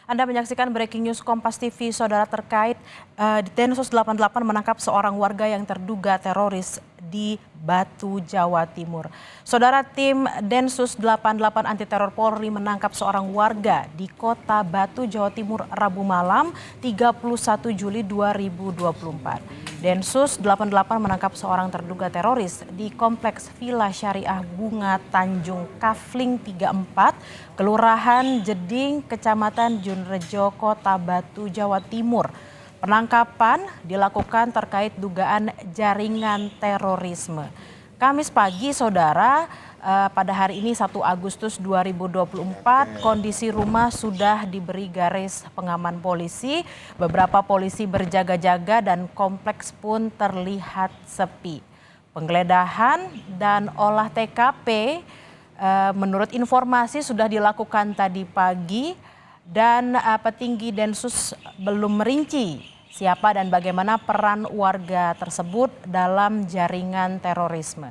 Anda menyaksikan Breaking News Kompas TV, saudara, terkait Densus 88 menangkap seorang warga yang terduga teroris di Batu, Jawa Timur. Saudara, tim Densus 88 anti teror Polri menangkap seorang warga di Kota Batu, Jawa Timur Rabu malam 31 Juli 2024. Densus 88 menangkap seorang terduga teroris di Kompleks Villa Syariah Bunga Tanjung Kafling 34, Kelurahan Jeding, Kecamatan Junrejo, Kota Batu, Jawa Timur. Penangkapan dilakukan terkait dugaan jaringan terorisme. Kamis pagi, saudara, pada hari ini 1 Agustus 2024, kondisi rumah sudah diberi garis pengaman polisi. Beberapa polisi berjaga-jaga dan kompleks pun terlihat sepi. Penggeledahan dan olah TKP menurut informasi sudah dilakukan tadi pagi dan petinggi Densus belum merinci siapa dan bagaimana peran warga tersebut dalam jaringan terorisme.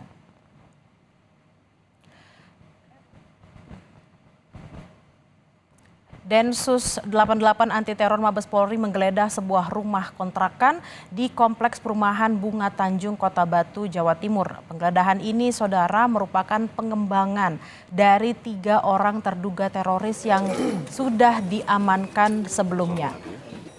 Densus 88 anti teror Mabes Polri menggeledah sebuah rumah kontrakan di Kompleks Perumahan Bunga Tanjung, Kota Batu, Jawa Timur. Penggeledahan ini, saudara, merupakan pengembangan dari 3 orang terduga teroris yang sudah diamankan sebelumnya.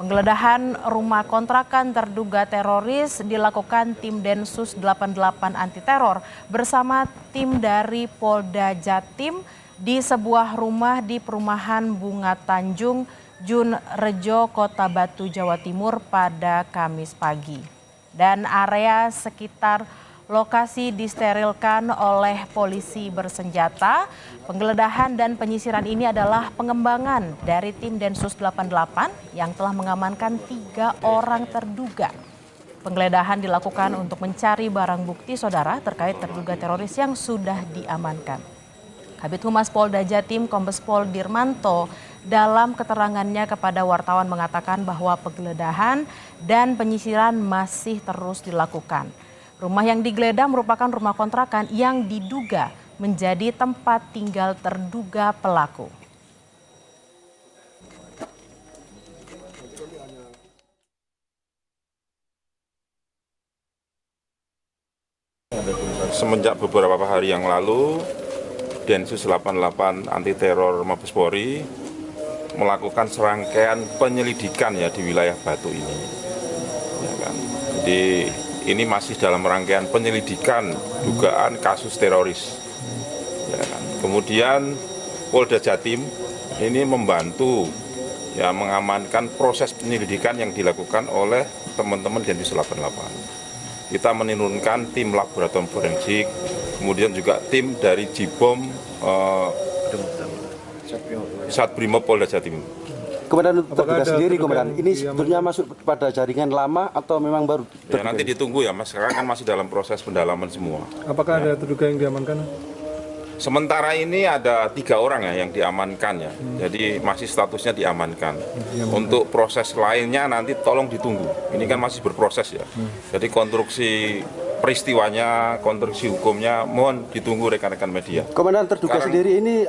Penggeledahan rumah kontrakan terduga teroris dilakukan tim Densus 88 anti teror bersama tim dari Polda Jatim di sebuah rumah di Perumahan Bunga Tanjung, Junrejo, Kota Batu, Jawa Timur pada Kamis pagi. Dan area sekitar lokasi disterilkan oleh polisi bersenjata. Penggeledahan dan penyisiran ini adalah pengembangan dari tim Densus 88 yang telah mengamankan 3 orang terduga. Penggeledahan dilakukan untuk mencari barang bukti, saudara, terkait terduga teroris yang sudah diamankan. Kabid Humas Polda Jatim Kombes Pol Dirmanto dalam keterangannya kepada wartawan mengatakan bahwa penggeledahan dan penyisiran masih terus dilakukan. Rumah yang digeledah merupakan rumah kontrakan yang diduga menjadi tempat tinggal terduga pelaku. Semenjak beberapa hari yang lalu, Densus 88 anti teror Mabes Polri melakukan serangkaian penyelidikan ya di wilayah Batu ini. Ya kan? Jadi ini masih dalam rangkaian penyelidikan dugaan kasus teroris. Ya kan? Kemudian Polda Jatim ini membantu ya mengamankan proses penyelidikan yang dilakukan oleh teman-teman Densus 88. Kita menurunkan tim laboratorium forensik, kemudian juga tim dari Jibom Satbrimob Polda Jatim. Komandan terduga sendiri, Komandan, ini sebetulnya masuk pada jaringan lama atau memang baru? Ya, nanti ditunggu ya, Mas. Sekarang kan masih dalam proses pendalaman semua. Apakah ada terduga yang diamankan? Sementara ini ada 3 orang ya yang diamankan ya. Jadi masih statusnya diamankan. Untuk proses lainnya nanti tolong ditunggu. Ini kan masih berproses ya. Jadi konstruksi peristiwanya, konstruksi hukumnya mohon ditunggu rekan-rekan media. Komandan terduga sendiri ini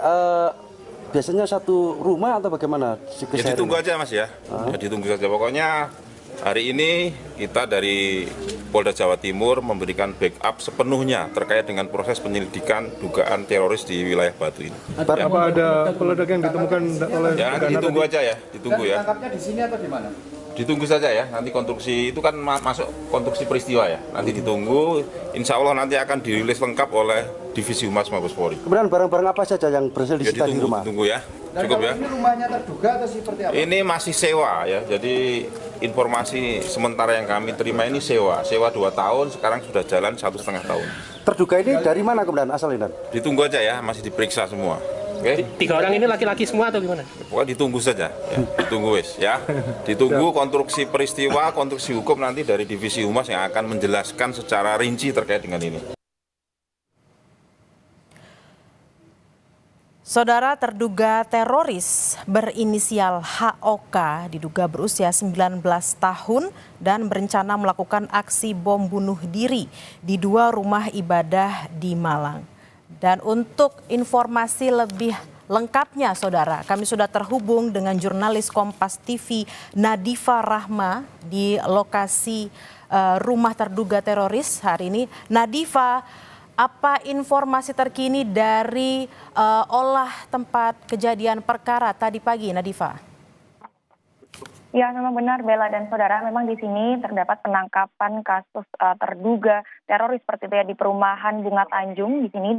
biasanya satu rumah atau bagaimana? Ya ditunggu aja, Mas ya. Ya ditunggu saja. Pokoknya hari ini kita dari Polda Jawa Timur memberikan backup sepenuhnya terkait dengan proses penyelidikan dugaan teroris di wilayah Batu ini. Apa ada peledak yang ditemukan oleh? Ya nanti ditunggu aja ya, ditunggu ya. Tangkapnya di sini atau di mana? Ditunggu saja ya, nanti konstruksi itu kan masuk konstruksi peristiwa ya. Nanti ditunggu, insya Allah nanti akan dirilis lengkap oleh Divisi Humas Mabes Polri. Kemudian barang-barang apa saja yang berhasil disita di rumah? Ditunggu ya, cukup ya. Ini rumahnya terduga atau seperti apa? Ini masih sewa ya, jadi informasi sementara yang kami terima ini sewa 2 tahun, sekarang sudah jalan 1,5 tahun. Terduga ini dari mana, Komandan, asalnya? Ditunggu aja ya, masih diperiksa semua. Oke? 3 orang ini laki-laki semua atau gimana? Pokoknya ditunggu saja, ya. Ditunggu wis ya. Ditunggu konstruksi peristiwa, konstruksi hukum nanti dari Divisi Humas yang akan menjelaskan secara rinci terkait dengan ini. Saudara, terduga teroris berinisial HOK diduga berusia 19 tahun dan berencana melakukan aksi bom bunuh diri di 2 rumah ibadah di Malang. Dan untuk informasi lebih lengkapnya, saudara, kami sudah terhubung dengan jurnalis Kompas TV Nadifa Rahma di lokasi rumah terduga teroris hari ini. Nadifa, apa informasi terkini dari olah tempat kejadian perkara tadi pagi, Nadifa? Ya, memang benar Bella dan saudara, memang di sini terdapat penangkapan kasus terduga teroris seperti itu ya di perumahan Bunga Tanjung di sini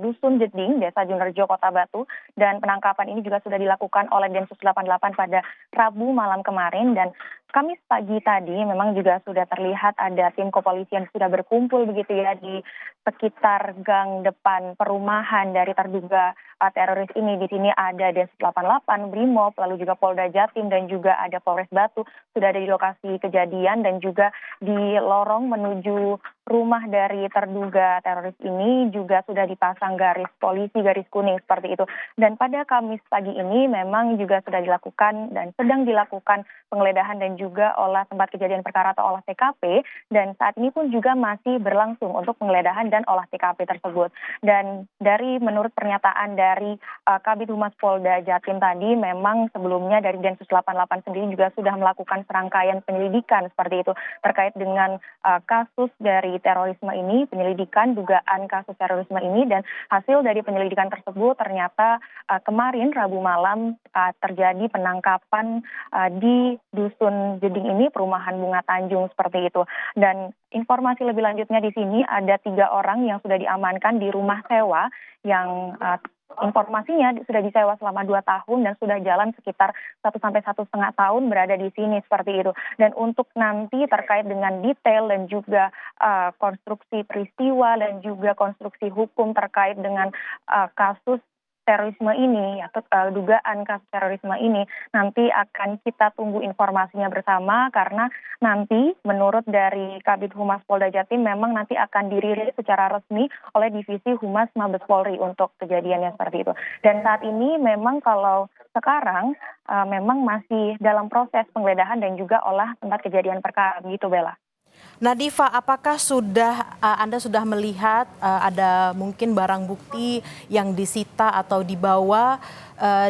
Dusun Jeding, Desa Junrejo, Kota Batu, dan penangkapan ini juga sudah dilakukan oleh Densus 88 pada Rabu malam kemarin. Dan Kamis pagi tadi memang juga sudah terlihat ada tim kepolisian sudah berkumpul begitu ya di sekitar gang depan perumahan dari terduga teroris ini. Di sini ada Densus 88, Brimob, lalu juga Polda Jatim dan juga ada Polres Batu sudah ada di lokasi kejadian dan juga di lorong menuju rumah dari terduga teroris ini juga sudah dipasang garis polisi, garis kuning seperti itu. Dan pada Kamis pagi ini memang juga sudah dilakukan dan sedang dilakukan penggeledahan dan juga olah tempat kejadian perkara atau olah TKP, dan saat ini pun juga masih berlangsung untuk penggeledahan dan olah TKP tersebut. Dan dari menurut pernyataan dari Kabid Humas Polda Jatim tadi, memang sebelumnya dari Densus 88 sendiri juga sudah melakukan serangkaian penyelidikan seperti itu terkait dengan kasus dari terorisme ini, penyelidikan dugaan kasus terorisme ini, dan hasil dari penyelidikan tersebut ternyata kemarin Rabu malam terjadi penangkapan di Dusun Jeding ini, perumahan Bunga Tanjung seperti itu. Dan informasi lebih lanjutnya di sini ada 3 orang yang sudah diamankan di rumah sewa yang informasinya sudah disewa selama 2 tahun dan sudah jalan sekitar 1 sampai 1,5 tahun berada di sini seperti itu. Dan untuk nanti terkait dengan detail dan juga konstruksi peristiwa dan juga konstruksi hukum terkait dengan kasus terorisme ini atau dugaan kasus terorisme ini nanti akan kita tunggu informasinya bersama, karena nanti menurut dari Kabid Humas Polda Jatim memang nanti akan dirilis secara resmi oleh Divisi Humas Mabes Polri untuk kejadiannya seperti itu. Dan saat ini memang kalau sekarang memang masih dalam proses penggeledahan dan juga olah tempat kejadian perkara begitu, Bella. Nadifa, apakah Anda sudah melihat ada mungkin barang bukti yang disita atau dibawa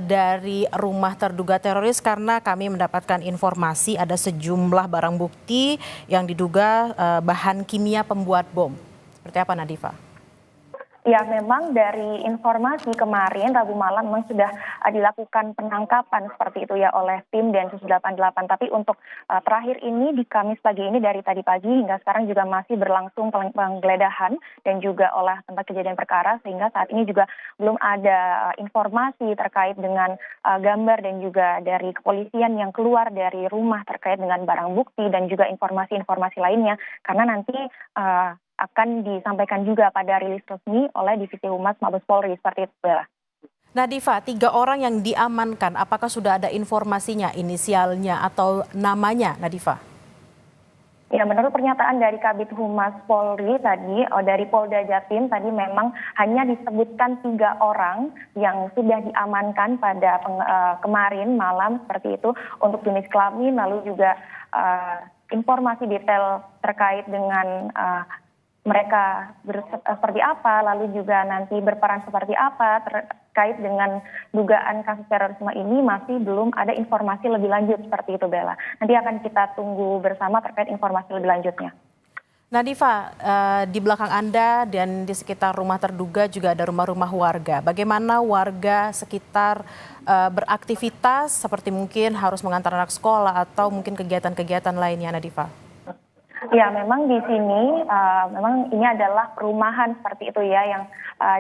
dari rumah terduga teroris? Karena kami mendapatkan informasi ada sejumlah barang bukti yang diduga bahan kimia pembuat bom. Seperti apa, Nadifa? Ya, memang dari informasi kemarin Rabu malam memang sudah dilakukan penangkapan seperti itu ya oleh tim Densus 88. Tapi untuk terakhir ini di Kamis pagi ini dari tadi pagi hingga sekarang juga masih berlangsung penggeledahan dan juga olah tempat kejadian perkara, sehingga saat ini juga belum ada informasi terkait dengan gambar dan juga dari kepolisian yang keluar dari rumah terkait dengan barang bukti dan juga informasi-informasi lainnya, karena nanti akan disampaikan juga pada rilis resmi oleh Divisi Humas Mabes Polri seperti itu, Bella. Nadifa, 3 orang yang diamankan, apakah sudah ada informasinya, inisialnya atau namanya, Nadifa? Ya, menurut pernyataan dari Kabid Humas Polri tadi, dari Polda Jatim tadi memang hanya disebutkan 3 orang yang sudah diamankan pada kemarin malam seperti itu untuk jenis kelamin, lalu juga informasi detail terkait dengan mereka seperti apa, lalu juga nanti berperan seperti apa terkait dengan dugaan kasus terorisme ini masih belum ada informasi lebih lanjut seperti itu, Bella. Nanti akan kita tunggu bersama terkait informasi lebih lanjutnya. Nadifa, di belakang Anda dan di sekitar rumah terduga juga ada rumah-rumah warga. Bagaimana warga sekitar beraktivitas seperti mungkin harus mengantar anak sekolah atau mungkin kegiatan-kegiatan lainnya, Nadifa? Ya, memang di sini memang ini adalah perumahan seperti itu ya, yang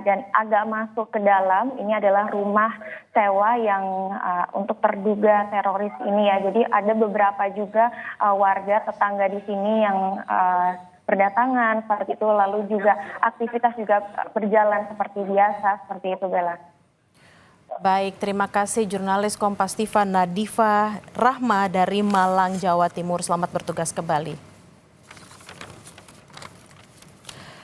dan agak masuk ke dalam ini adalah rumah sewa yang untuk terduga teroris ini ya. Jadi ada beberapa juga warga tetangga di sini yang berdatangan seperti itu, lalu juga aktivitas juga berjalan seperti biasa seperti itu, Bella. Baik, terima kasih jurnalis Kompas TV Nadifa Rahma dari Malang, Jawa Timur. Selamat bertugas kembali.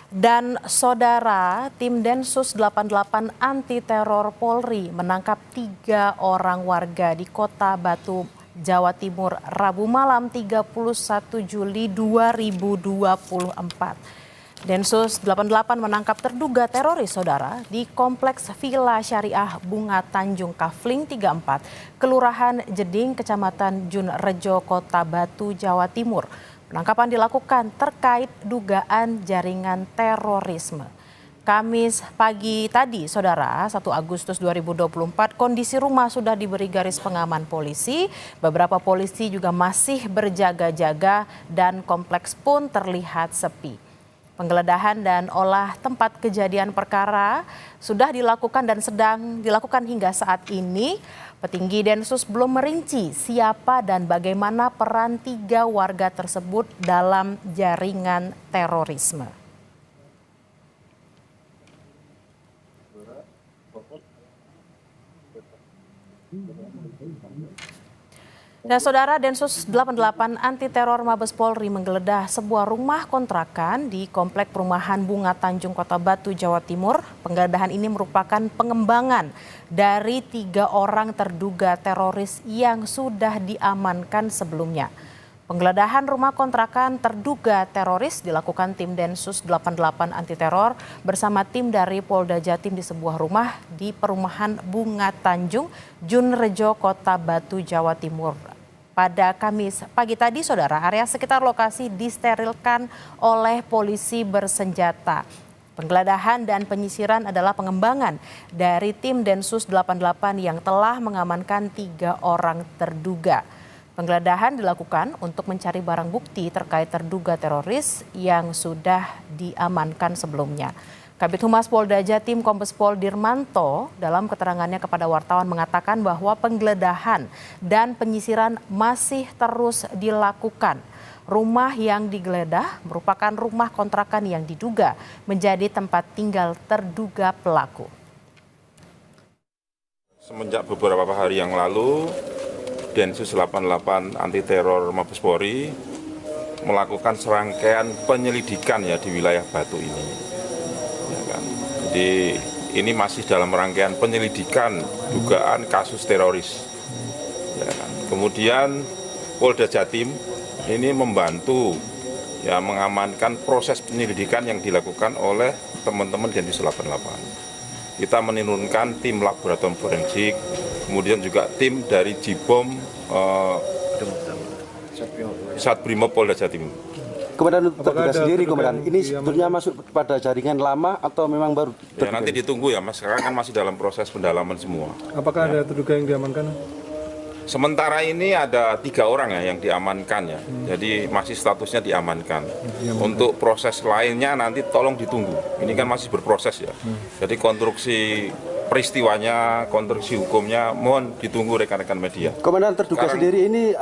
Dan saudara, tim Densus 88 anti teror Polri menangkap 3 orang warga di Kota Batu, Jawa Timur, Rabu malam 31 Juli 2024. Densus 88 menangkap terduga teroris saudara di Kompleks Villa Syariah Bunga Tanjung Kafling 34, Kelurahan Jeding, Kecamatan Junrejo, Kota Batu, Jawa Timur. Penangkapan dilakukan terkait dugaan jaringan terorisme. Kamis pagi tadi, saudara, 1 Agustus 2024, kondisi rumah sudah diberi garis pengaman polisi. Beberapa polisi juga masih berjaga-jaga dan kompleks pun terlihat sepi. Penggeledahan dan olah tempat kejadian perkara sudah dilakukan dan sedang dilakukan hingga saat ini. Petinggi Densus belum merinci siapa dan bagaimana peran 3 warga tersebut dalam jaringan terorisme. Dan saudara, Densus 88 anti teror Mabes Polri menggeledah sebuah rumah kontrakan di Komplek Perumahan Bunga Tanjung, Kota Batu, Jawa Timur. Penggeledahan ini merupakan pengembangan dari 3 orang terduga teroris yang sudah diamankan sebelumnya. Penggeledahan rumah kontrakan terduga teroris dilakukan tim Densus 88 anti teror bersama tim dari Polda Jatim di sebuah rumah di Perumahan Bunga Tanjung, Junrejo, Kota Batu, Jawa Timur. Pada Kamis pagi tadi, saudara, area sekitar lokasi disterilkan oleh polisi bersenjata. Penggeledahan dan penyisiran adalah pengembangan dari tim Densus 88 yang telah mengamankan 3 orang terduga. Penggeledahan dilakukan untuk mencari barang bukti terkait terduga teroris yang sudah diamankan sebelumnya. Kabid Humas Polda Jatim Kombes Pol Dirmanto dalam keterangannya kepada wartawan mengatakan bahwa penggeledahan dan penyisiran masih terus dilakukan. Rumah yang digeledah merupakan rumah kontrakan yang diduga menjadi tempat tinggal terduga pelaku. Semenjak beberapa hari yang lalu, Densus 88 anti teror Mabes Polri melakukan serangkaian penyelidikan ya di wilayah Batu ini. Ya kan? Jadi ini masih dalam rangkaian penyelidikan dugaan kasus teroris. Ya kan? Kemudian Polda Jatim ini membantu ya mengamankan proses penyelidikan yang dilakukan oleh teman-teman Densus 88. Kita menurunkan tim laboratorium forensik, kemudian juga tim dari Jibom Satbrimob Polda Jatim. Komandan terduga sendiri, Komandan, ini sebetulnya masuk pada jaringan lama atau memang baru terduga? Ya, nanti ditunggu ya Mas, sekarang kan masih dalam proses pendalaman semua. Apakah ada terduga yang diamankan? Sementara ini ada 3 orang ya yang diamankan ya, jadi masih statusnya diamankan. Untuk proses lainnya nanti tolong ditunggu, ini kan masih berproses ya. Jadi konstruksi peristiwanya, konstruksi hukumnya mohon ditunggu rekan-rekan media. Komandan terduga sendiri ini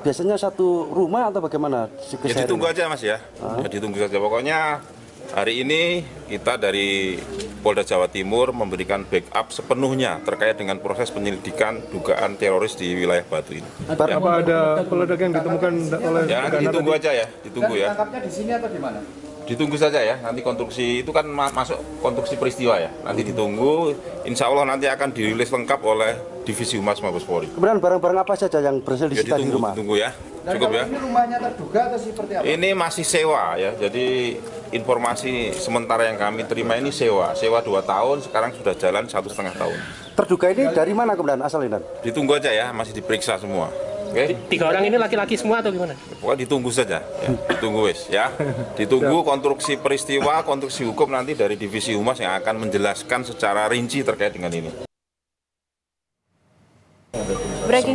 biasanya satu rumah atau bagaimana? Ya ditunggu aja Mas ya, ya ditunggu saja. Pokoknya hari ini kita dari Polda Jawa Timur memberikan backup sepenuhnya terkait dengan proses penyelidikan dugaan teroris di wilayah Batu ini. Apa ada peledak yang ditemukan oleh? Ya nanti ditunggu aja ya, ditunggu ya. Tangkapnya di sini atau di mana? Ditunggu saja ya, nanti konstruksi itu kan masuk konstruksi peristiwa ya. Nanti ditunggu, insya Allah nanti akan dirilis lengkap oleh Divisi Humas Mabes Polri. Kemudian barang-barang apa saja yang berhasil disita di rumah? Ditunggu ya, Dan cukup ya. Ini rumahnya terduga atau seperti apa? Ini masih sewa ya, jadi informasi sementara yang kami terima ini sewa 2 tahun, sekarang sudah jalan 1,5 tahun. Terduga ini dari mana, Komandan, asalnya? Ditunggu aja ya, masih diperiksa semua. Oke? 3 orang ini laki-laki semua atau gimana? Pokoknya ditunggu saja, ya. Ditunggu wis ya. Ditunggu konstruksi peristiwa, konstruksi hukum nanti dari Divisi Humas yang akan menjelaskan secara rinci terkait dengan ini. Breaking